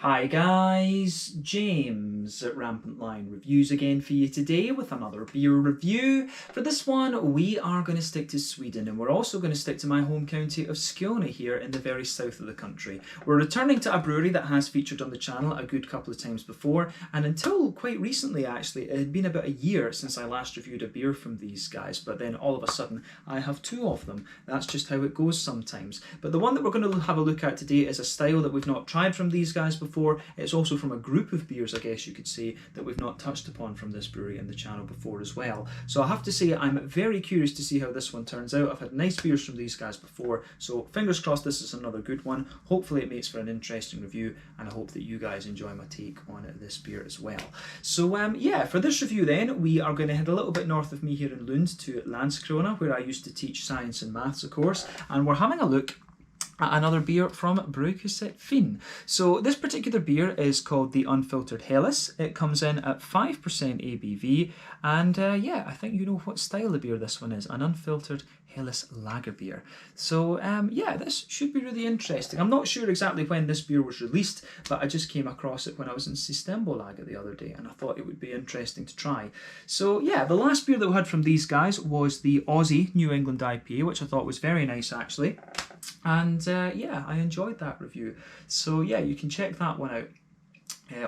Hi guys, James at Rampant Lion Reviews again for you today with another beer review. For this one we are going to stick to Sweden, and we're also going to stick to my home county of Skåne here in the very south of the country. We're returning to a brewery that has featured on the channel a good couple of times before, and until quite recently actually it had been about a year since I last reviewed a beer from these guys, but then all of a sudden I have two of them. That's just how it goes sometimes. But the one that we're going to have a look at today is a style that we've not tried from these guys before. It's also from a group of beers, I guess you could say, that we've not touched upon from this brewery in the channel before as well. So I have to say I'm very curious to see how this one turns out. I've had nice beers from these guys before, so fingers crossed this is another good one. Hopefully it makes for an interesting review, and I hope that you guys enjoy my take on this beer as well. So yeah, for this review then, we are going to head a little bit north of me here in Lund to Landskrona, where I used to teach science and maths, of course, and we're having a look at another beer from Brygghuset Finn. So this particular beer is called the Unfiltered Helles. It comes in at 5% ABV, and yeah, I think you know what style of beer this one is, an unfiltered Helles lager beer. So yeah, this should be really interesting. I'm not sure exactly when this beer was released, but I just came across it when I was in Systembolaget the other day, and I thought it would be interesting to try. So yeah, the last beer that we had from these guys was the Aussie New England IPA, which I thought was very nice actually. And yeah, I enjoyed that review. So yeah, you can check that one out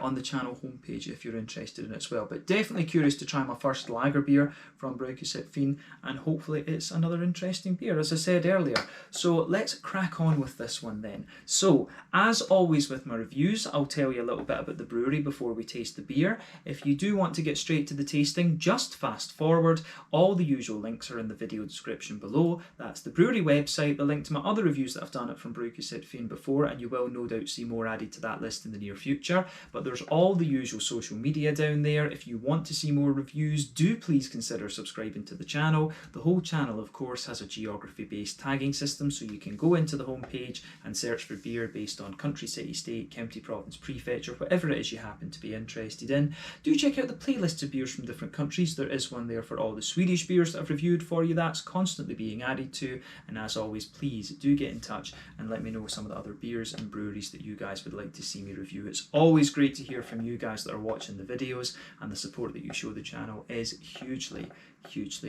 on the channel homepage if you're interested in it as well. But definitely curious to try my first lager beer from Brygghuset Finn, and hopefully it's another interesting beer, as I said earlier. So let's crack on with this one then. So as always with my reviews, I'll tell you a little bit about the brewery before we taste the beer. If you do want to get straight to the tasting, just fast forward. All the usual links are in the video description below. That's the brewery website, the link to my other reviews that I've done it from Brygghuset Finn before, and you will no doubt see more added to that list in the near future. But there's all the usual social media down there. If you want to see more reviews, do please consider subscribing to the channel. The whole channel, of course, has a geography-based tagging system, so you can go into the homepage and search for beer based on country, city, state, county, province, prefecture, whatever it is you happen to be interested in. Do check out the playlists of beers from different countries. There is one there for all the Swedish beers that I've reviewed for you. That's constantly being added to. And as always, please do get in touch and let me know some of the other beers and breweries that you guys would like to see me review. It's always great to hear from you guys that are watching the videos, and the support that you show the channel is hugely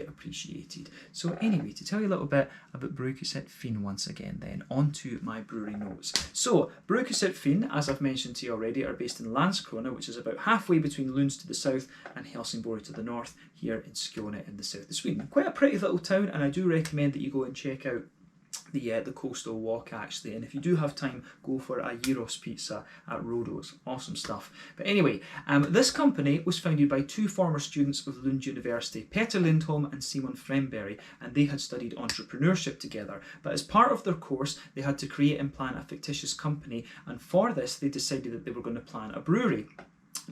appreciated. So anyway, to tell you a little bit about Brygghuset Finn once again then, on to my brewery notes. So Brygghuset Finn, as I've mentioned to you already, are based in Landskrona, which is about halfway between Lund to the south and Helsingborg to the north, here in Skåne in the south of Sweden. Quite a pretty little town, and I do recommend that you go and check out the coastal walk actually, and if you do have time, go for a gyros pizza at Rodos. Awesome stuff. But anyway, this company was founded by two former students of Lund University, Peter Lindholm and Simon Fremberg, and they had studied entrepreneurship together. But as part of their course, they had to create and plan a fictitious company, and for this they decided that they were going to plan a brewery.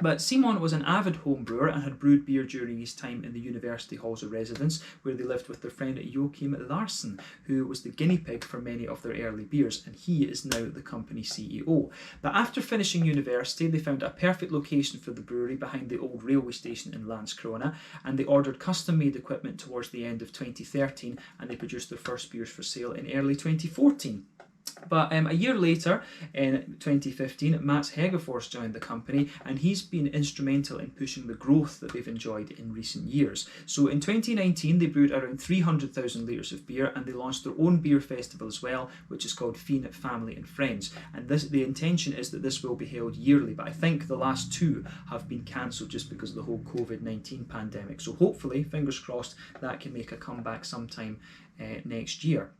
But Simon was an avid home brewer and had brewed beer during his time in the university halls of residence, where they lived with their friend Joachim Larsen, who was the guinea pig for many of their early beers, and he is now the company's CEO. But after finishing university, they found a perfect location for the brewery behind the old railway station in Landskrona, and they ordered custom-made equipment towards the end of 2013, and they produced their first beers for sale in early 2014. But a year later, in 2015, Mats Hegerfors joined the company, and he's been instrumental in pushing the growth that they've enjoyed in recent years. So in 2019, they brewed around 300,000 litres of beer, and they launched their own beer festival as well, which is called Finn Family and Friends. And the intention is that this will be held yearly, but I think the last two have been cancelled just because of the whole COVID-19 pandemic. So hopefully, fingers crossed, that can make a comeback sometime next year,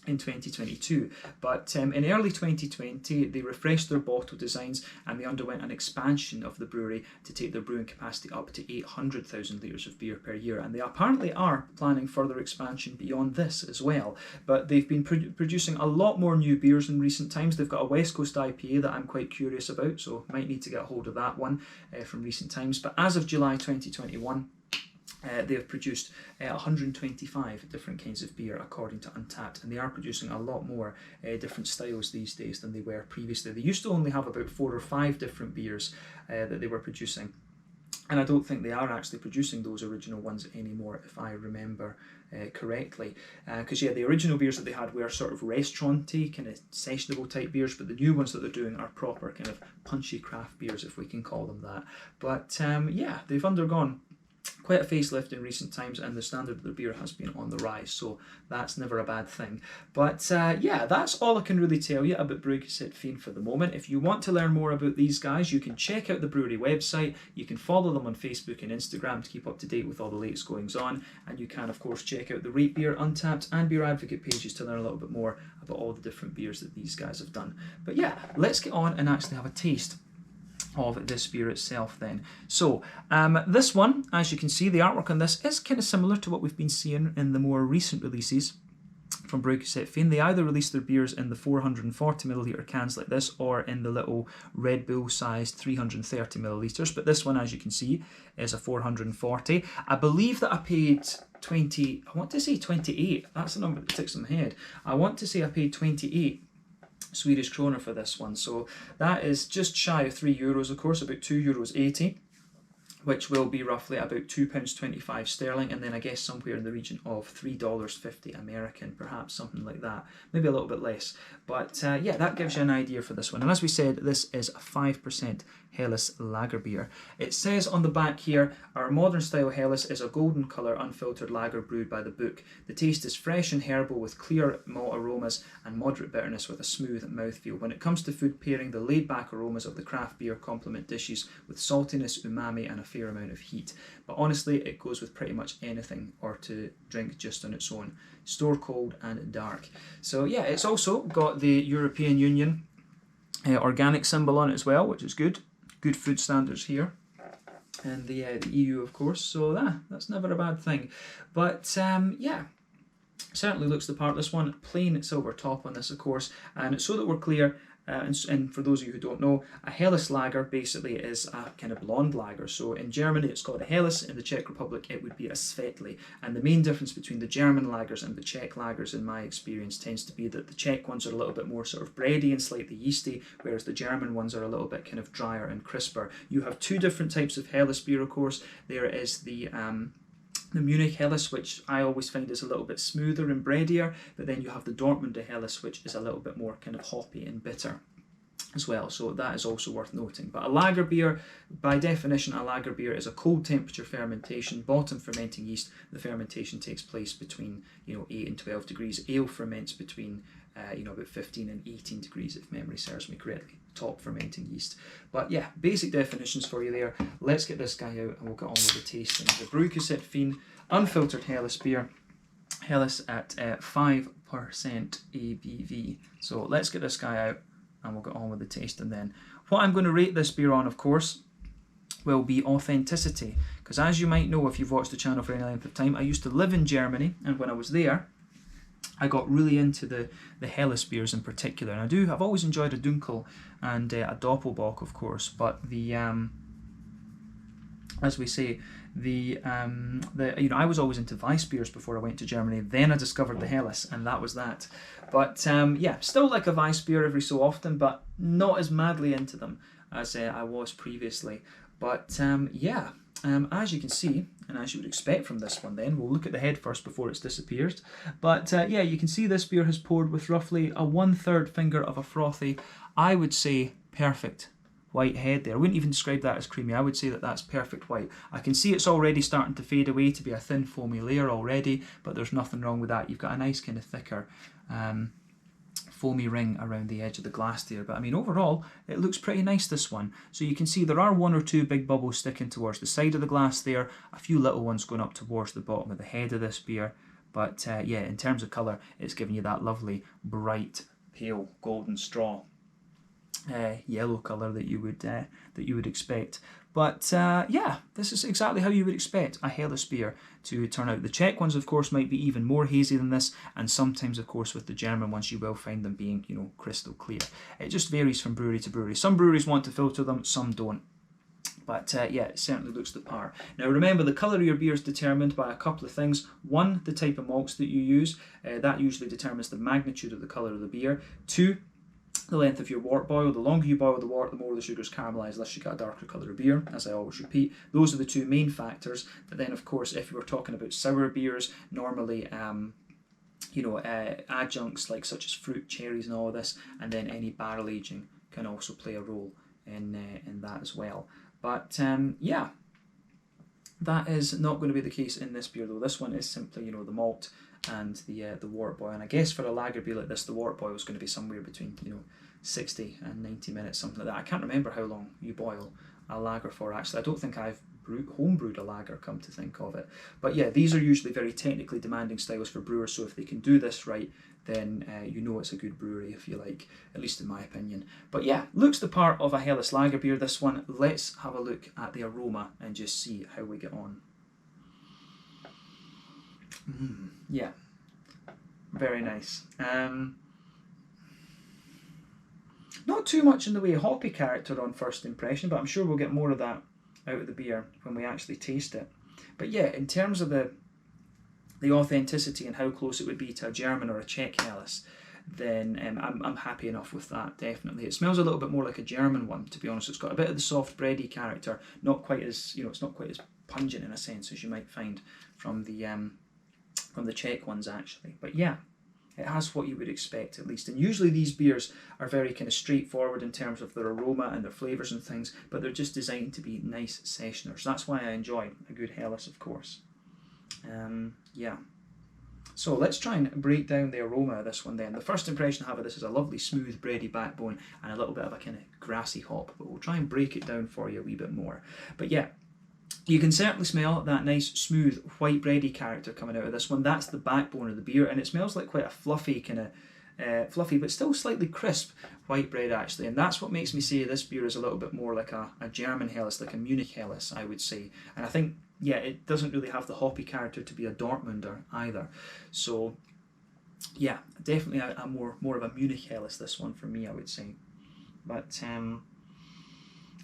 in 2022. But in early 2020 they refreshed their bottle designs, and they underwent an expansion of the brewery to take their brewing capacity up to 800,000 litres of beer per year, and they apparently are planning further expansion beyond this as well. But they've been producing a lot more new beers in recent times. They've got a West Coast IPA that I'm quite curious about, so might need to get a hold of that one from recent times. But as of July 2021, they have produced 125 different kinds of beer according to Untappd, and they are producing a lot more different styles these days than they were previously. They used to only have about 4 or 5 different beers that they were producing. And I don't think they are actually producing those original ones anymore, if I remember correctly. Because yeah, the original beers that they had were sort of restaurant-y, kind of sessionable type beers, but the new ones that they're doing are proper kind of punchy craft beers, if we can call them that. But yeah, they've undergone quite a facelift in recent times, and the standard of their beer has been on the rise, so that's never a bad thing. But yeah, that's all I can really tell you about Brygghuset Finn for the moment. If you want to learn more about these guys, you can check out the brewery website, you can follow them on Facebook and Instagram to keep up to date with all the latest goings on, and you can of course check out the Rate Beer, Untappd and Beer Advocate pages to learn a little bit more about all the different beers that these guys have done. But yeah, let's get on and actually have a taste of this beer itself then. So this one, as you can see, the artwork on this is kind of similar to what we've been seeing in the more recent releases from Brygghuset Finn. They either release their beers in the 440ml cans like this, or in the little Red Bull sized 330ml, but this one, as you can see, is a 440. I believe that I paid 20, I want to say 28, that's the number that ticks in my head. I want to say I paid 28 Swedish krona for this one, so that is just shy of €3, of course, about €2.80, which will be roughly about £2.25 sterling, and then I guess somewhere in the region of $3.50 American, perhaps something like that, maybe a little bit less. But yeah, that gives you an idea for this one. And as we said, this is a 5% Helles lager beer. It says on the back here, our modern style Helles is a golden colour unfiltered lager brewed by the book. The taste is fresh and herbal with clear malt aromas and moderate bitterness with a smooth mouthfeel. When it comes to food pairing, the laid back aromas of the craft beer complement dishes with saltiness, umami and a fair amount of heat. But honestly, it goes with pretty much anything or to drink just on its own. Store cold and dark. So yeah, it's also got the European Union organic symbol on it as well, which is good. Good food standards here, and the EU of course, so that's never a bad thing. But yeah, certainly looks the part. This one, plain silver top on this of course, and so that we're clear, and for those of you who don't know, a Helles lager basically is a kind of blonde lager. So in Germany it's called a Helles, in the Czech Republic it would be a Svetli, and the main difference between the German lagers and the Czech lagers in my experience tends to be that the Czech ones are a little bit more sort of bready and slightly yeasty, whereas the German ones are a little bit kind of drier and crisper. You have two different types of Helles beer of course. There is the Munich Helles, which I always find is a little bit smoother and breadier, but then you have the Dortmunder Helles, which is a little bit more kind of hoppy and bitter as well, so that is also worth noting. But a lager beer, by definition, a lager beer is a cold temperature fermentation, bottom fermenting yeast. The fermentation takes place between 8 and 12 degrees. Ale ferments between about 15 and 18 degrees, if memory serves me correctly. Top fermenting yeast. But yeah, basic definitions for you there. Let's get this guy out and we'll get on with the tasting. The Brygghuset Finn unfiltered Helles beer. Helles at 5% ABV. So let's get this guy out and we'll get on with the tasting then. What I'm going to rate this beer on, of course, will be authenticity. Because as you might know if you've watched the channel for any length of time, I used to live in Germany, and when I was there, I got really into the Helles beers in particular. And I've always enjoyed a Dunkel and a Doppelbock, of course, but the as we say, I was always into Weiss beers before I went to Germany. Then I discovered the Helles, and that was that. But yeah, still like a Weiss beer every so often, but not as madly into them as I was previously. But yeah, as you can see, and as you would expect from this one then, we'll look at the head first before it's disappeared. But yeah, you can see this beer has poured with roughly a 1/3 finger of a frothy, I would say, perfect white head there. I wouldn't even describe that as creamy. I would say that that's perfect white. I can see it's already starting to fade away to be a thin foamy layer already, but there's nothing wrong with that. You've got a nice kind of thicker foamy ring around the edge of the glass there. But I mean, overall, it looks pretty nice, this one. So you can see there are 1 or 2 big bubbles sticking towards the side of the glass there, a few little ones going up towards the bottom of the head of this beer. But yeah, in terms of colour, it's giving you that lovely, bright, pale golden straw yellow colour that you would expect. But yeah, this is exactly how you would expect a Helles beer to turn out. The Czech ones, of course, might be even more hazy than this, and sometimes, of course, with the German ones, you will find them being, crystal clear. It just varies from brewery to brewery. Some breweries want to filter them, some don't. But yeah, it certainly looks the part. Now remember, the colour of your beer is determined by a couple of things. One, the type of malts that you use. That usually determines the magnitude of the colour of the beer. 2, the length of your wort boil. The longer you boil the wort, the more the sugar's caramelised, thus you get a darker colour of beer, as I always repeat. Those are the two main factors. But then, of course, if you were talking about sour beers, normally adjuncts like such as fruit, cherries and all of this, and then any barrel aging can also play a role in that as well. But yeah, that is not going to be the case in this beer though. This one is simply, the malt and the wort boil. And I guess for a lager beer like this, the wort boil is going to be somewhere between 60 and 90 minutes, something like that. I can't remember how long you boil a lager for actually. I don't think I've homebrewed a lager, come to think of it. But yeah, these are usually very technically demanding styles for brewers, so if they can do this right, then it's a good brewery, if you like, at least in my opinion. But yeah, looks the part of a Helles lager beer, this one. Let's have a look at the aroma and just see how we get on. Yeah, very nice. Not too much in the way of hoppy character on first impression, but I'm sure we'll get more of that out of the beer when we actually taste it. But yeah, in terms of the authenticity and how close it would be to a German or a Czech Helles, then I'm happy enough with that, definitely. It smells a little bit more like a German one, to be honest. It's got a bit of the soft bready character, not quite as, it's not quite as pungent in a sense as you might find from the Czech ones actually. But yeah, it has what you would expect, at least. And usually these beers are very kind of straightforward in terms of their aroma and their flavours and things, but they're just designed to be nice sessioners. That's why I enjoy a good Helles, of course. Yeah. So let's try and break down the aroma of this one then. The first impression I have of this is a lovely smooth bready backbone and a little bit of a kind of grassy hop, but we'll try and break it down for you a wee bit more. But yeah, you can certainly smell that nice smooth white bready character coming out of this one. That's the backbone of the beer, and it smells like quite a fluffy kind of fluffy but still slightly crisp white bread actually, and that's what makes me say this beer is a little bit more like a German Helles, like a Munich Helles, I would say. And I think, yeah, it doesn't really have the hoppy character to be a Dortmunder either. So yeah, definitely a more of a Munich Helles, this one for me, I would say. But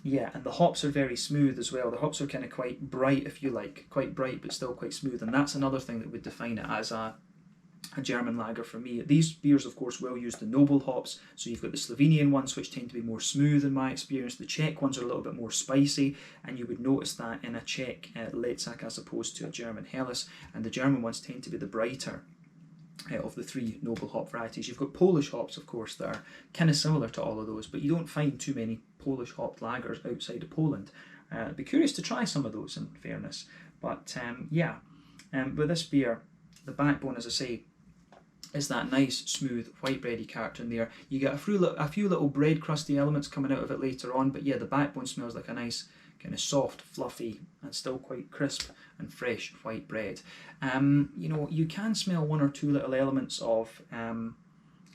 yeah, and the hops are very smooth as well. The hops are kind of quite bright, if you like, quite bright but still quite smooth, and that's another thing that would define it as a German lager for me. These beers, of course, will use the noble hops, so you've got the Slovenian ones, which tend to be more smooth in my experience. The Czech ones are a little bit more spicy, and you would notice that in a Czech Letzak as opposed to a German Helles, and the German ones tend to be the brighter of the three noble hop varieties. You've got Polish hops, of course, that are kind of similar to all of those, but you don't find too many Polish hopped lagers outside of Poland. I'd be curious to try some of those, in fairness. But yeah, with this beer, the backbone, as I say, is that nice, smooth, white bready character in there. You get a few little bread crusty elements coming out of it later on, but yeah, the backbone smells like a nice, kind of soft, fluffy, and still quite crisp and fresh white bread. You can smell one or two little elements of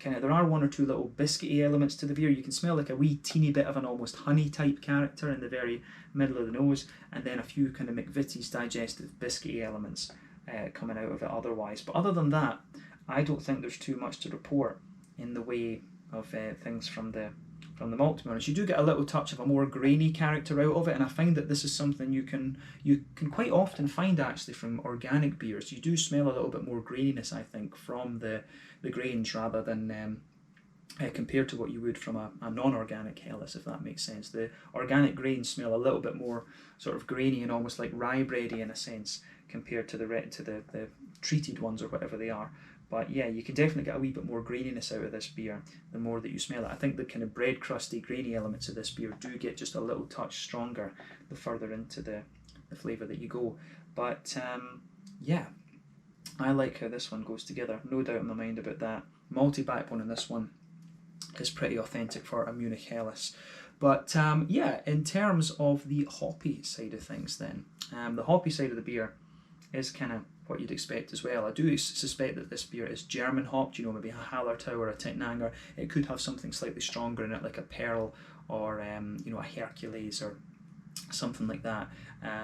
there are one or two little biscuity elements to the beer. You can smell like a wee teeny bit of an almost honey type character in the very middle of the nose, and then a few kind of McVitie's digestive biscuity elements coming out of it otherwise. But other than that, I don't think there's too much to report in the way of things from the malt, to be honest. You do get a little touch of a more grainy character out of it, and I find that this is something you can quite often find actually from organic beers. You do smell a little bit more graininess, I think, from the grains rather than compared to what you would from a non-organic Helles, if that makes sense. The organic grains smell a little bit more sort of grainy and almost like rye bready in a sense compared to the treated ones or whatever they are. But yeah, you can definitely get a wee bit more graininess out of this beer the more that you smell it. I think the kind of bread crusty, grainy elements of this beer do get just a little touch stronger the further into the flavour that you go. But yeah, I like how this one goes together. No doubt in my mind about that. Malty backbone in this one is pretty authentic for a Munich Helles. But yeah, in terms of the hoppy side of things then, the hoppy side of the beer is kind of what you'd expect as well. I do suspect that this beer is German hopped, maybe a Hallertau or a Tettnanger. It could have something slightly stronger in it, like a Pearl or a Hercules or something like that.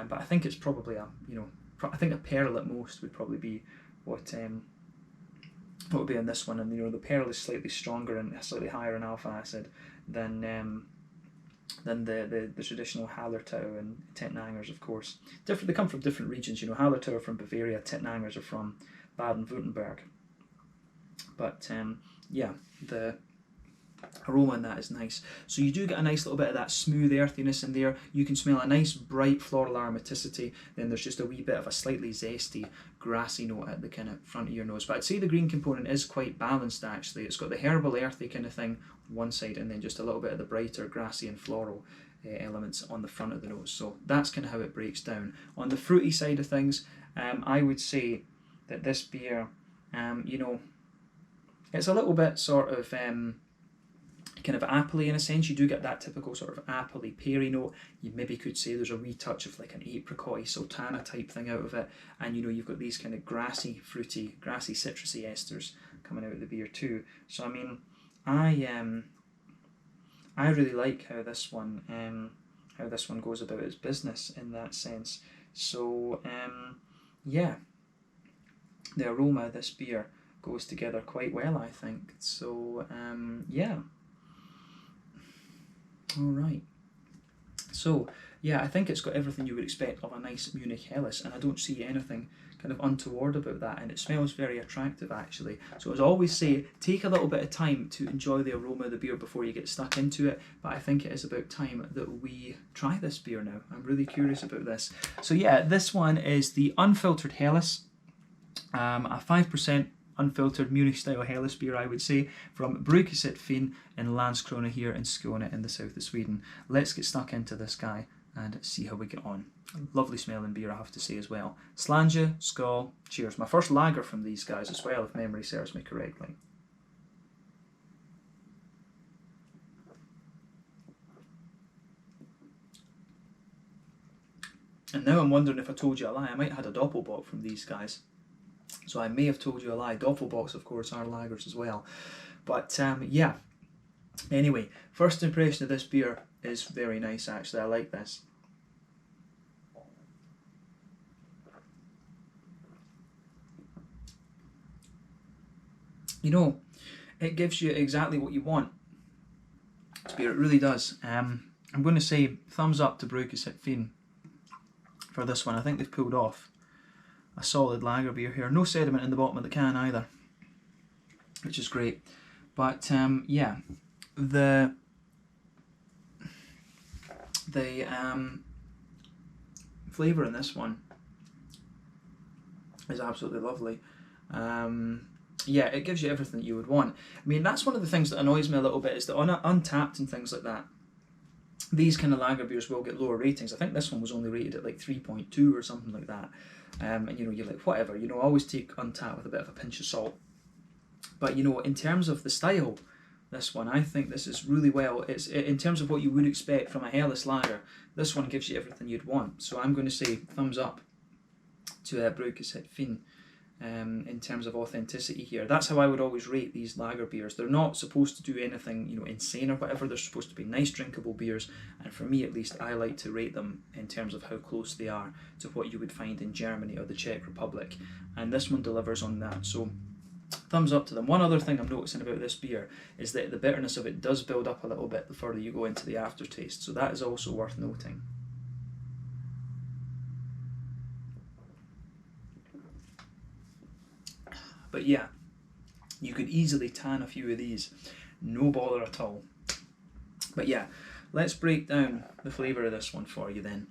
But I think it's probably I think a Pearl at most would probably be what would be in this one. And the Pearl is slightly stronger and slightly higher in alpha acid than the traditional Hallertau and Tettnangers, of course. They come from different regions. Hallertau are from Bavaria, Tettnangers are from Baden-Württemberg. But yeah, the aroma in that is nice. So you do get a nice little bit of that smooth earthiness in there. You can smell a nice bright floral aromaticity. Then there's just a wee bit of a slightly zesty, grassy note at the kind of front of your nose. But I'd say the green component is quite balanced actually. It's got the herbal, earthy kind of thing on one side, and then just a little bit of the brighter, grassy and floral elements on the front of the nose. So that's kind of how it breaks down. On the fruity side of things, I would say that this beer, you know, it's a little bit sort of kind of appley in a sense. You do get that typical sort of appley peary note. You maybe could say there's a wee touch of like an apricot sultana type thing out of it, and you know, you've got these kind of grassy, fruity, grassy, citrusy esters coming out of the beer too. So I mean, I really like how this one goes about its business in that sense. So yeah, the aroma of this beer goes together quite well, I think. So yeah. Alright, so yeah, I think it's got everything you would expect of a nice Munich Helles, and I don't see anything kind of untoward about that, and it smells very attractive actually. So as I always say, take a little bit of time to enjoy the aroma of the beer before you get stuck into it, but I think it is about time that we try this beer now. I'm really curious about this. So yeah, this one is the Unfiltered Helles, a 5% unfiltered Munich style Helles beer, I would say, from Brygghuset Finn in Landskrona here in Skåne in the south of Sweden. Let's get stuck into this guy and see how we get on. Lovely smelling beer, I have to say as well. Slange, skål, cheers. My first lager from these guys as well, if memory serves me correctly. And now I'm wondering if I told you a lie. I might have had a Doppelbock from these guys. So I may have told you a lie. Doppelbocks, of course, are lagers as well. But yeah. Anyway, first impression of this beer is very nice actually. I like this. You know, it gives you exactly what you want. This beer, it really does. I'm going to say thumbs up to Brygghuset Finn for this one. I think they've pulled off a solid lager beer here. No sediment in the bottom of the can either, which is great. But yeah, the flavour in this one is absolutely lovely. Yeah, it gives you everything you would want. I mean, that's one of the things that annoys me a little bit, is that on Untappd and things like that, these kind of lager beers will get lower ratings. I think this one was only rated at like 3.2 or something like that. And you know, you're like, whatever, you know, always take Untappd with a bit of a pinch of salt. But you know, in terms of the style, this one, I think this is really well. It's in terms of what you would expect from a Helles lager, this one gives you everything you'd want. So I'm going to say thumbs up to Brygghuset Finn in terms of authenticity here. That's how I would always rate these lager beers. They're not supposed to do anything, you know, insane or whatever. They're supposed to be nice drinkable beers, and for me at least, I like to rate them in terms of how close they are to what you would find in Germany or the Czech Republic, and this one delivers on that. So thumbs up to them. One other thing I'm noticing about this beer is that the bitterness of it does build up a little bit the further you go into the aftertaste, so that is also worth noting. But yeah, you could easily tan a few of these, no bother at all. But yeah, let's break down the flavour of this one for you then.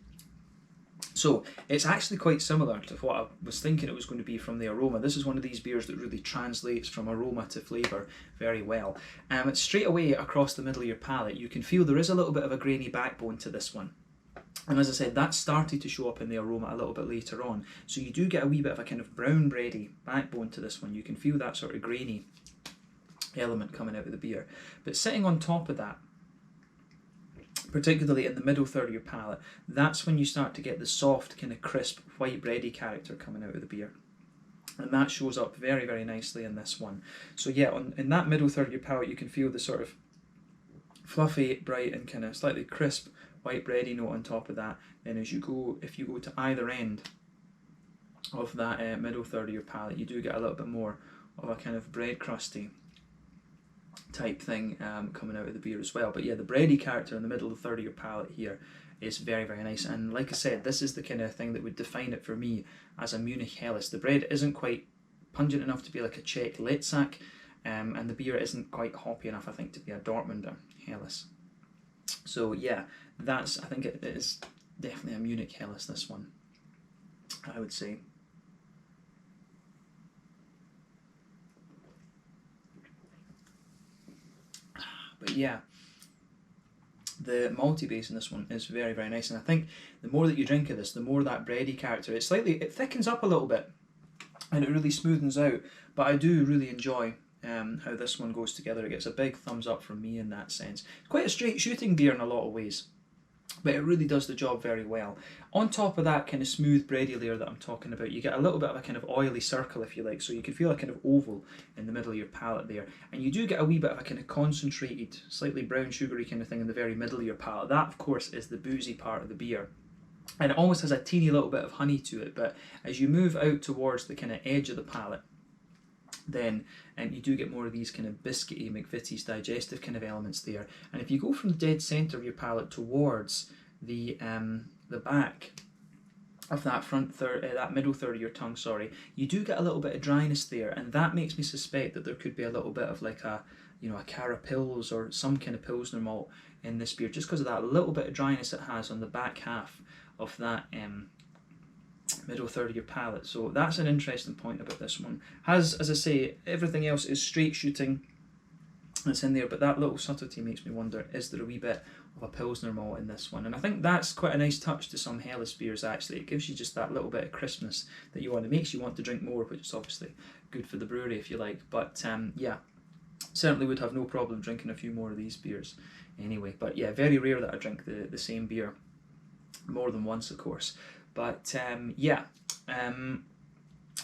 So it's actually quite similar to what I was thinking it was going to be from the aroma. This is one of these beers that really translates from aroma to flavour very well. Straight away across the middle of your palate, you can feel there is a little bit of a grainy backbone to this one. And as I said, that started to show up in the aroma a little bit later on. So you do get a wee bit of a kind of brown bready backbone to this one. You can feel that sort of grainy element coming out of the beer. But sitting on top of that, particularly in the middle third of your palate, that's when you start to get the soft, kind of crisp, white bready character coming out of the beer. And that shows up very, very nicely in this one. So yeah, in that middle third of your palate, you can feel the sort of fluffy, bright, and kind of slightly crisp white bready note on top of that. Then as you go, if you go to either end of that middle third of your palate, you do get a little bit more of a kind of bread crusty type thing coming out of the beer as well. But yeah, the bready character in the middle third of your palate here is very, very nice. And like I said, this is the kind of thing that would define it for me as a Munich Helles. The bread isn't quite pungent enough to be like a Czech Letzak, and the beer isn't quite hoppy enough, I think, to be a Dortmunder Helles. So yeah, I think it is definitely a Munich Helles, this one, I would say. But yeah, the malty base in this one is very, very nice, and I think the more that you drink of this, the more that bready character, it thickens up a little bit, and it really smoothens out. But I do really enjoy how this one goes together. It gets a big thumbs up from me in that sense. It's quite a straight shooting beer in a lot of ways, but it really does the job very well. On top of that kind of smooth bready layer that I'm talking about, you get a little bit of a kind of oily circle, if you like, so you can feel a kind of oval in the middle of your palate there, and you do get a wee bit of a kind of concentrated, slightly brown sugary kind of thing in the very middle of your palate. That, of course, is the boozy part of the beer, and it almost has a teeny little bit of honey to it, but as you move out towards the kind of edge of the palate, then you do get more of these kind of biscuity, McVitie's digestive kind of elements there. And if you go from the dead centre of your palate towards the back of that that middle third of your tongue, you do get a little bit of dryness there, and that makes me suspect that there could be a little bit of like a Cara Pils or some kind of Pilsner malt in this beer, just because of that little bit of dryness it has on the back half of that middle third of your palate. So that's an interesting point about this one. Has, as I say, everything else is straight shooting that's in there, but that little subtlety makes me wonder, is there a wee bit of a Pilsner malt in this one? And I think that's quite a nice touch to some Helles beers, actually. It gives you just that little bit of crispness that you want. It makes you want to drink more, which is obviously good for the brewery, if you like. But yeah, certainly would have no problem drinking a few more of these beers anyway. But yeah, very rare that I drink the same beer more than once, of course. But yeah,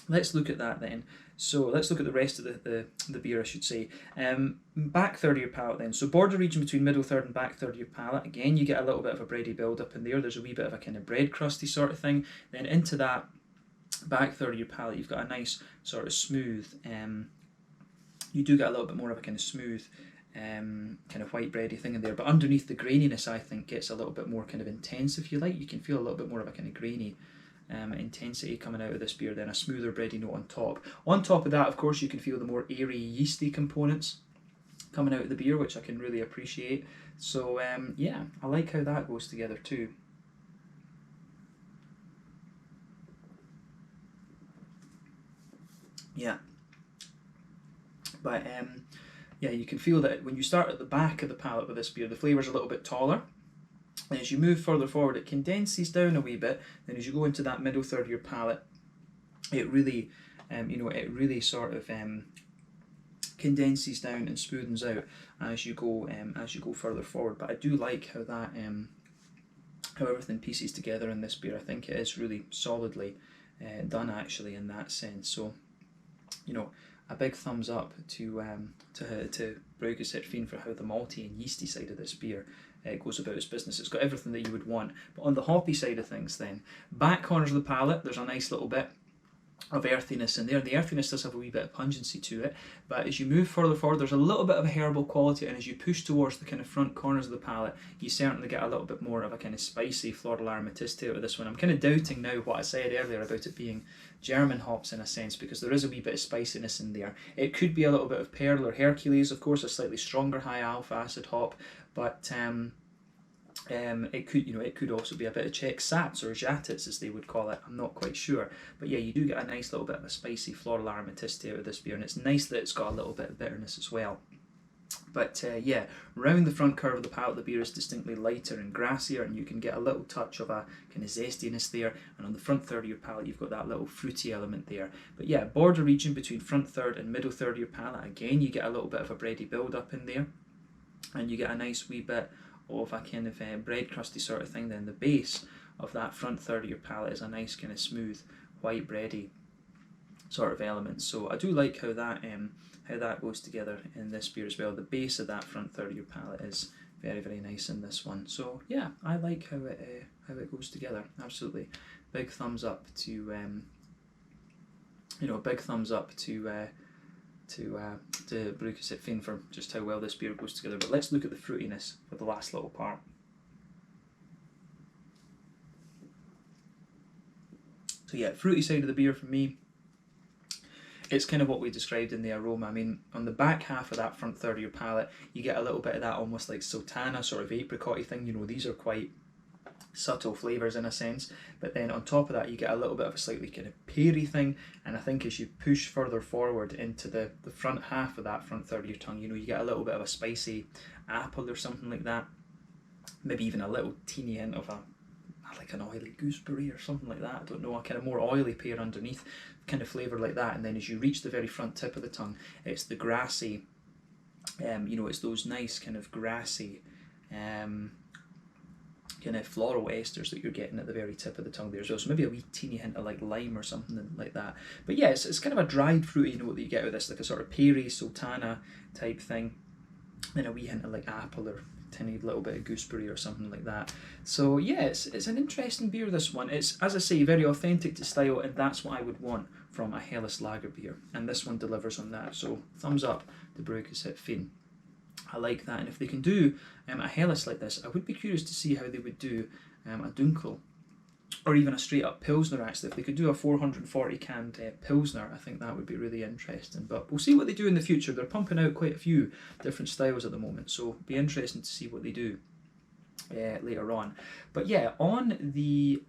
let's look at that then. So let's look at the rest of the beer, I should say. Back third of your palate then. So border region between middle third and back third of your palate. Again, you get a little bit of a bready build up in there. There's a wee bit of a kind of bread crusty sort of thing. Then into that back third of your palate, you've got a nice sort of smooth, you do get a little bit more of a kind of smooth kind of white bready thing in there, but underneath the graininess, I think, gets a little bit more kind of intense, if you like. You can feel a little bit more of a kind of grainy intensity coming out of this beer, then a smoother bready note on top. On top of that, of course, you can feel the more airy yeasty components coming out of the beer, which I can really appreciate. So yeah, I like how that goes together too. Yeah, but yeah, you can feel that when you start at the back of the palate with this beer, the flavour's a little bit taller. And as you move further forward, it condenses down a wee bit. Then as you go into that middle third of your palate, it really, it really sort of condenses down and smoothens out as you go further forward. But I do like how that how everything pieces together in this beer. I think it is really solidly done, actually, in that sense. So, a big thumbs up to Brygghuset Finn for how the malty and yeasty side of this beer goes about its business. It's got everything that you would want. But on the hoppy side of things then, back corners of the palate, there's a nice little bit of earthiness in there. The earthiness does have a wee bit of pungency to it, but as you move further forward, there's a little bit of a herbal quality, and as you push towards the kind of front corners of the palate, you certainly get a little bit more of a kind of spicy floral aromaticity out of this one. I'm kind of doubting now what I said earlier about it being German hops in a sense, because there is a wee bit of spiciness in there. It could be a little bit of Perl or Hercules, of course, a slightly stronger high alpha acid hop, but it could also be a bit of Czech Sats or Žatec, as they would call it. I'm not quite sure, but yeah, you do get a nice little bit of a spicy floral aromaticity out of this beer, and it's nice that it's got a little bit of bitterness as well. But yeah, round the front curve of the palate, the beer is distinctly lighter and grassier, and you can get a little touch of a kind of zestiness there. And on the front third of your palate, you've got that little fruity element there. But yeah, border region between front third and middle third of your palate, again, you get a little bit of a bready build up in there, and you get a nice wee bit of a kind of bread crusty sort of thing. Then the base of that front third of your palate is a nice kind of smooth white bready sort of element. So I do like how that goes together in this beer as well. The base of that front third of your palate is very, very nice in this one. So yeah, I like how it goes together. Absolutely, big thumbs up to big thumbs up to Brygghuset Finn for just how well this beer goes together. But let's look at the fruitiness for the last little part. So yeah, fruity side of the beer for me. It's kind of what we described in the aroma. I mean, on the back half of that front third of your palate, you get a little bit of that almost like sultana sort of apricot-y thing. You know, these are quite subtle flavours in a sense, but then on top of that you get a little bit of a slightly kind of peary thing, and I think as you push further forward into the front half of that front third of your tongue, you know, you get a little bit of a spicy apple or something like that, maybe even a little teeny hint of a like an oily gooseberry or something like that, I don't know, a kind of more oily pear underneath kind of flavour like that. And then as you reach the very front tip of the tongue, it's the grassy, you know, it's those nice kind of grassy kind of floral esters that you're getting at the very tip of the tongue there as well. So maybe a wee teeny hint of like lime or something like that. But yeah, it's kind of a dried fruity note that you get with this, like a sort of peary sultana type thing. Then a wee hint of like apple or tiny little bit of gooseberry or something like that. So yeah, it's an interesting beer, this one. It's, as I say, very authentic to style, and that's what I would want from a Helles lager beer, and this one delivers on that. So thumbs up to Brygghuset Finn. I like that, and if they can do a Helles like this, I would be curious to see how they would do a Dunkel, or even a straight up Pilsner actually. If they could do a 440 canned Pilsner, I think that would be really interesting. But we'll see what they do in the future. They're pumping out quite a few different styles at the moment, so it'll be interesting to see what they do later on. But yeah, on the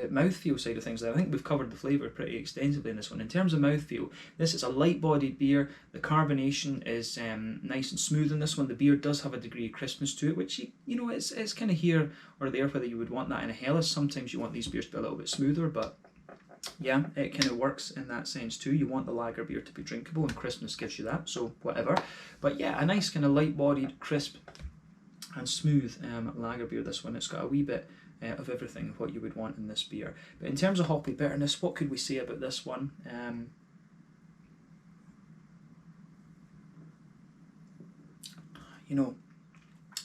mouthfeel side of things, I think we've covered the flavour pretty extensively in this one. In terms of mouthfeel, this is a light-bodied beer. The carbonation is nice and smooth in this one. The beer does have a degree of crispness to it, which, you know, it's kind of here or there whether you would want that in a Helles. Sometimes you want these beers to be a little bit smoother, but yeah, it kind of works in that sense too. You want the lager beer to be drinkable, and crispness gives you that, so whatever. But yeah, a nice kind of light-bodied, crisp and smooth lager beer, this one. It's got a wee bit of everything of what you would want in this beer. But in terms of hoppy bitterness, what could we say about this one? You know,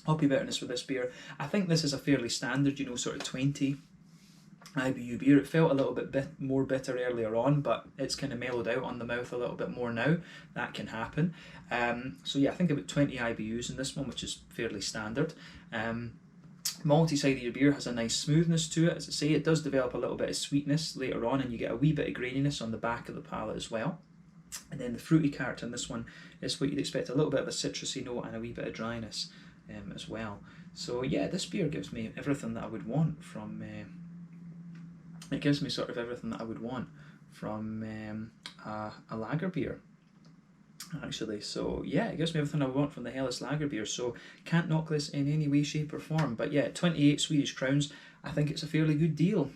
hoppy bitterness with this beer, I think this is a fairly standard, you know, sort of 20 IBU beer. It felt a little bit more bitter earlier on, but it's kind of mellowed out on the mouth a little bit more now. That can happen. So yeah, I think about 20 IBUs in this one, which is fairly standard. Malty side of your beer has a nice smoothness to it. As I say, it does develop a little bit of sweetness later on, and you get a wee bit of graininess on the back of the palate as well. And then the fruity character in this one is what you'd expect, a little bit of a citrusy note and a wee bit of dryness as well. So yeah, this beer gives me everything that I would want from it gives me sort of everything that I would want from a lager beer, actually. So yeah, it gives me everything I want from the Helles lager beer, so can't knock this in any way, shape or form. But yeah, 28 Swedish crowns, I think it's a fairly good deal.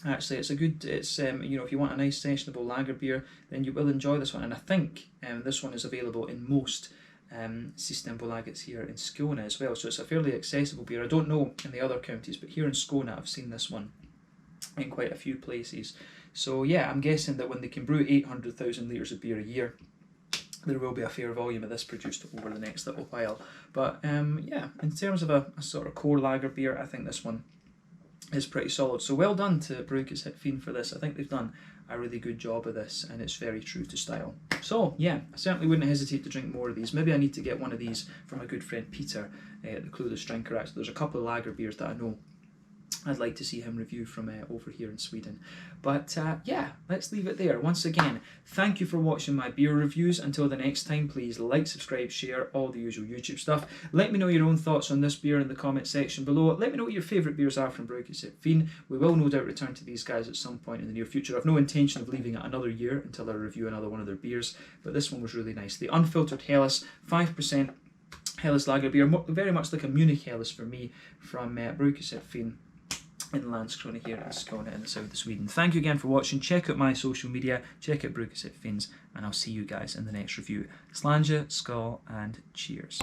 Actually, it's a good, you know, if you want a nice sessionable lager beer, then you will enjoy this one. And I think this one is available in most Systembolagets here in Skåne as well, so it's a fairly accessible beer. I don't know in the other counties, but here in Skåne I've seen this one in quite a few places. So yeah, I'm guessing that when they can brew 800,000 litres of beer a year, there will be a fair volume of this produced over the next little while. But yeah, in terms of a sort of core lager beer, I think this one is pretty solid. So well done to Brygghuset Finn for this. I think they've done a really good job of this, and it's very true to style. So yeah, I certainly wouldn't hesitate to drink more of these. Maybe I need to get one of these from my good friend Peter at the Clueless Drinker. Actually, there's a couple of lager beers that I know I'd like to see him review from over here in Sweden. But yeah, let's leave it there. Once again, thank you for watching my beer reviews. Until the next time, please like, subscribe, share, all the usual YouTube stuff. Let me know your own thoughts on this beer in the comment section below. Let me know what your favourite beers are from Brygghuset Finn. We will no doubt return to these guys at some point in the near future. I've no intention of leaving it another year until I review another one of their beers, but this one was really nice. The Unfiltered Helles, 5% Helles lager beer, very much like a Munich Helles for me, from Brygghuset Finn in Landskrona here in Skåne in the south of Sweden. Thank you again for watching. Check out my social media, check out Brygghuset Finn's, and I'll see you guys in the next review. Slange, skål, and cheers.